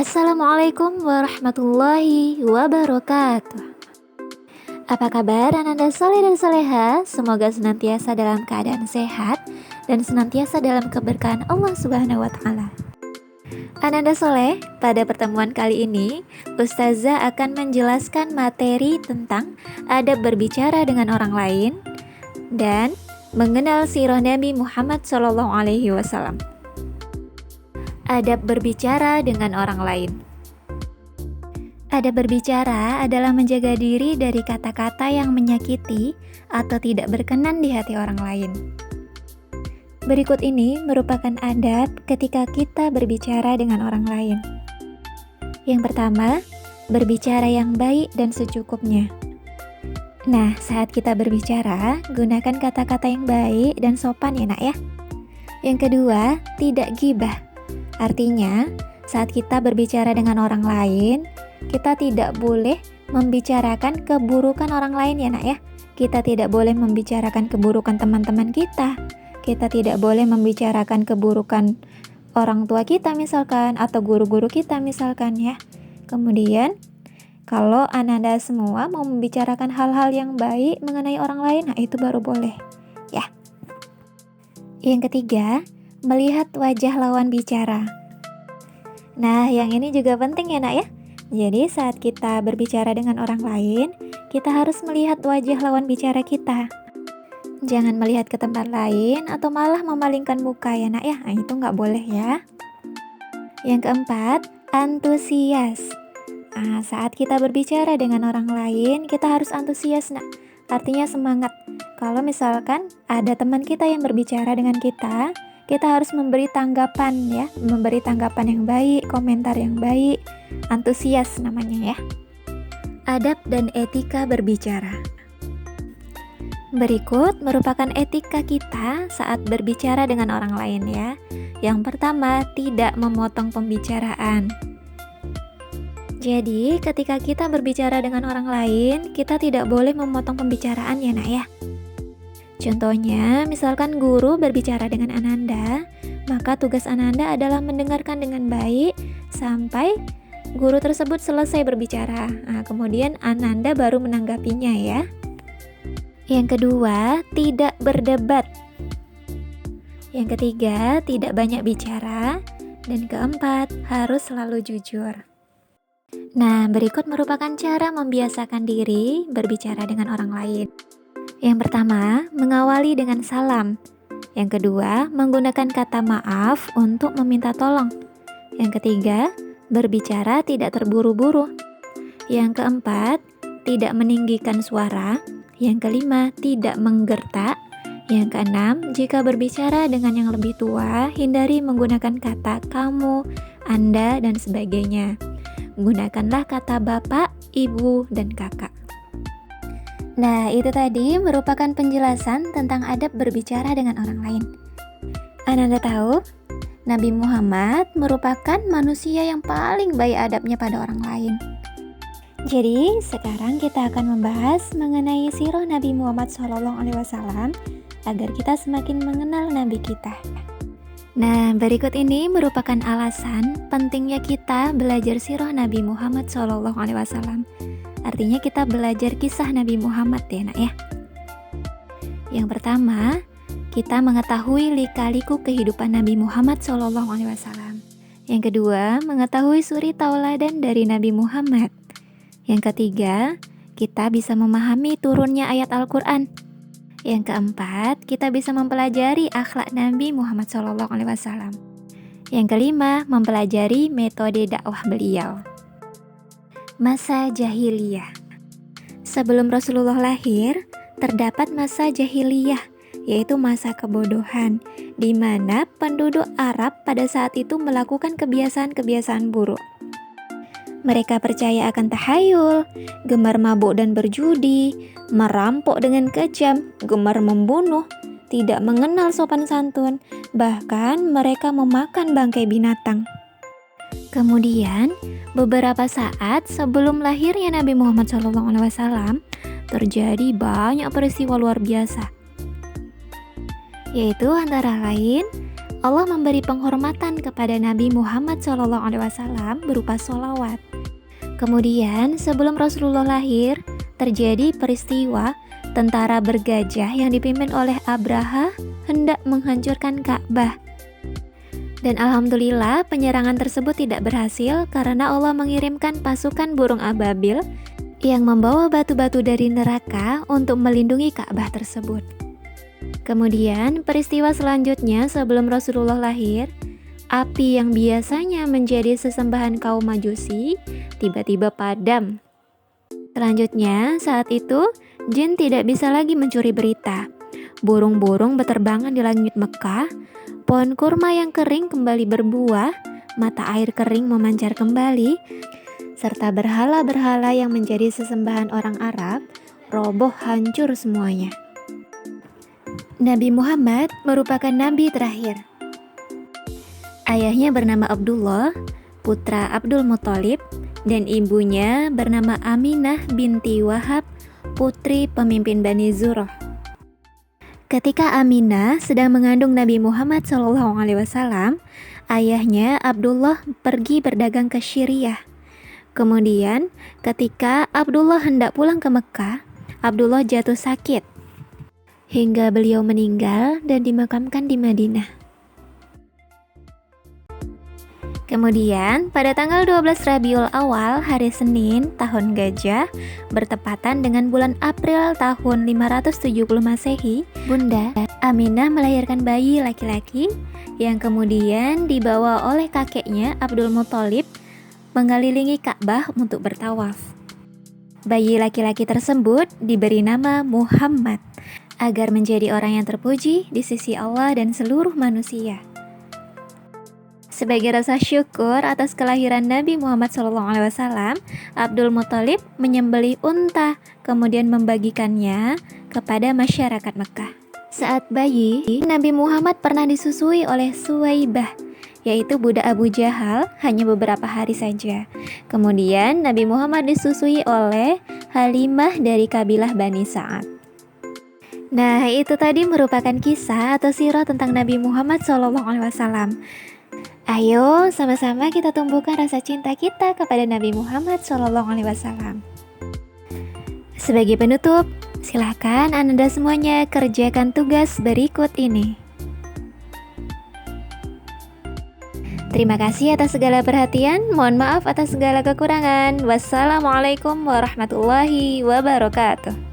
Assalamualaikum warahmatullahi wabarakatuh. Apa kabar Ananda soleh dan soleha? Semoga senantiasa dalam keadaan sehat dan senantiasa dalam keberkahan Allah Subhanahu wa Ta'ala. Ananda soleh, pada pertemuan kali ini Ustazah akan menjelaskan materi tentang adab berbicara dengan orang lain dan mengenal sirah Nabi Muhammad SAW. Adab berbicara dengan orang lain. Adab berbicara adalah menjaga diri dari kata-kata yang menyakiti atau tidak berkenan di hati orang lain. Berikut ini merupakan adab ketika kita berbicara dengan orang lain. Yang pertama, berbicara yang baik dan secukupnya. Nah, saat kita berbicara, gunakan kata-kata yang baik dan sopan ya nak ya. Yang kedua, tidak ghibah. Artinya, saat kita berbicara dengan orang lain, kita tidak boleh membicarakan keburukan orang lain ya nak ya. Kita tidak boleh membicarakan keburukan teman-teman kita. Kita tidak boleh membicarakan keburukan orang tua kita misalkan, atau guru-guru kita misalkan ya. Kemudian, kalau Ananda semua mau membicarakan hal-hal yang baik mengenai orang lain, nah itu baru boleh ya. Yang ketiga, melihat wajah lawan bicara. Nah, yang ini juga penting ya nak ya. Jadi saat kita berbicara dengan orang lain, kita harus melihat wajah lawan bicara kita. Jangan melihat ke tempat lain atau malah memalingkan muka ya nak ya. Nah, itu nggak boleh ya. Yang keempat, antusias. Nah, saat kita berbicara dengan orang lain, kita harus antusias nak. Artinya semangat. Kalau misalkan ada teman kita yang berbicara dengan kita harus memberi tanggapan ya, memberi tanggapan yang baik, komentar yang baik, antusias namanya ya. Adab dan etika berbicara. Berikut merupakan etika kita saat berbicara dengan orang lain ya. Yang pertama, tidak memotong pembicaraan. Jadi, ketika kita berbicara dengan orang lain, kita tidak boleh memotong pembicaraan ya nak ya. Contohnya, misalkan guru berbicara dengan Ananda, maka tugas Ananda adalah mendengarkan dengan baik sampai guru tersebut selesai berbicara. Nah, kemudian Ananda baru menanggapinya ya. Yang kedua, tidak berdebat. Yang ketiga, tidak banyak bicara. Dan keempat, harus selalu jujur. Nah, berikut merupakan cara membiasakan diri berbicara dengan orang lain. Yang pertama, mengawali dengan salam. Yang kedua, menggunakan kata maaf untuk meminta tolong. Yang ketiga, berbicara tidak terburu-buru. Yang keempat, tidak meninggikan suara. Yang kelima, tidak menggertak. Yang keenam, jika berbicara dengan yang lebih tua, hindari menggunakan kata kamu, Anda, dan sebagainya. Gunakanlah kata bapak, ibu, dan kakak. Nah, itu tadi merupakan penjelasan tentang adab berbicara dengan orang lain. Ananda tahu, Nabi Muhammad merupakan manusia yang paling baik adabnya pada orang lain. Jadi, sekarang kita akan membahas mengenai sirah Nabi Muhammad SAW agar kita semakin mengenal Nabi kita. Nah, berikut ini merupakan alasan pentingnya kita belajar sirah Nabi Muhammad SAW. Artinya kita belajar kisah Nabi Muhammad ya nak ya. Yang pertama, kita mengetahui lika-liku kehidupan Nabi Muhammad SAW. Yang kedua, mengetahui suri tauladan dari Nabi Muhammad. Yang ketiga, kita bisa memahami turunnya ayat Al-Quran. Yang keempat, kita bisa mempelajari akhlak Nabi Muhammad SAW. Yang kelima, mempelajari metode dakwah beliau. Masa jahiliyah. Sebelum Rasulullah lahir, terdapat masa jahiliyah, yaitu masa kebodohan, di mana penduduk Arab pada saat itu melakukan kebiasaan-kebiasaan buruk. Mereka percaya akan tahayul, gemar mabuk dan berjudi, merampok dengan kejam, gemar membunuh, tidak mengenal sopan santun, bahkan mereka memakan bangkai binatang. Kemudian, beberapa saat sebelum lahirnya Nabi Muhammad SAW, terjadi banyak peristiwa luar biasa. Yaitu antara lain, Allah memberi penghormatan kepada Nabi Muhammad SAW berupa sholawat. Kemudian sebelum Rasulullah lahir, terjadi peristiwa tentara bergajah yang dipimpin oleh Abraha hendak menghancurkan Ka'bah. Dan alhamdulillah penyerangan tersebut tidak berhasil karena Allah mengirimkan pasukan burung ababil yang membawa batu-batu dari neraka untuk melindungi Ka'bah tersebut. Kemudian peristiwa selanjutnya sebelum Rasulullah lahir, api yang biasanya menjadi sesembahan kaum Majusi tiba-tiba padam. Selanjutnya saat itu jin tidak bisa lagi mencuri berita. Burung-burung berterbangan di langit Mekah, pohon kurma yang kering kembali berbuah, mata air kering memancar kembali, serta berhala-berhala yang menjadi sesembahan orang Arab roboh hancur semuanya. Nabi Muhammad merupakan nabi terakhir. Ayahnya bernama Abdullah, putra Abdul Muthalib, dan ibunya bernama Aminah binti Wahab, putri pemimpin Bani Zurrah. Ketika Aminah sedang mengandung Nabi Muhammad SAW, ayahnya Abdullah pergi berdagang ke Syriah. Kemudian, ketika Abdullah hendak pulang ke Mekah, Abdullah jatuh sakit hingga beliau meninggal dan dimakamkan di Madinah. Kemudian, pada tanggal 12 Rabiul Awal, hari Senin, tahun Gajah, bertepatan dengan bulan April tahun 570 Masehi, Bunda Aminah melahirkan bayi laki-laki yang kemudian dibawa oleh kakeknya Abdul Muthalib mengelilingi Ka'bah untuk bertawaf. Bayi laki-laki tersebut diberi nama Muhammad agar menjadi orang yang terpuji di sisi Allah dan seluruh manusia. Sebagai rasa syukur atas kelahiran Nabi Muhammad SAW, Abdul Muthalib menyembelih unta, kemudian membagikannya kepada masyarakat Mekah. Saat bayi, Nabi Muhammad pernah disusui oleh Suwaibah, yaitu budak Abu Jahal, hanya beberapa hari saja. Kemudian Nabi Muhammad disusui oleh Halimah dari kabilah Bani Sa'ad. Nah, itu tadi merupakan kisah atau sirah tentang Nabi Muhammad SAW. Ayo sama-sama kita tumbuhkan rasa cinta kita kepada Nabi Muhammad SAW. Sebagai penutup, silakan Anda semuanya kerjakan tugas berikut ini. Terima kasih atas segala perhatian. Mohon maaf atas segala kekurangan. Wassalamualaikum warahmatullahi wabarakatuh.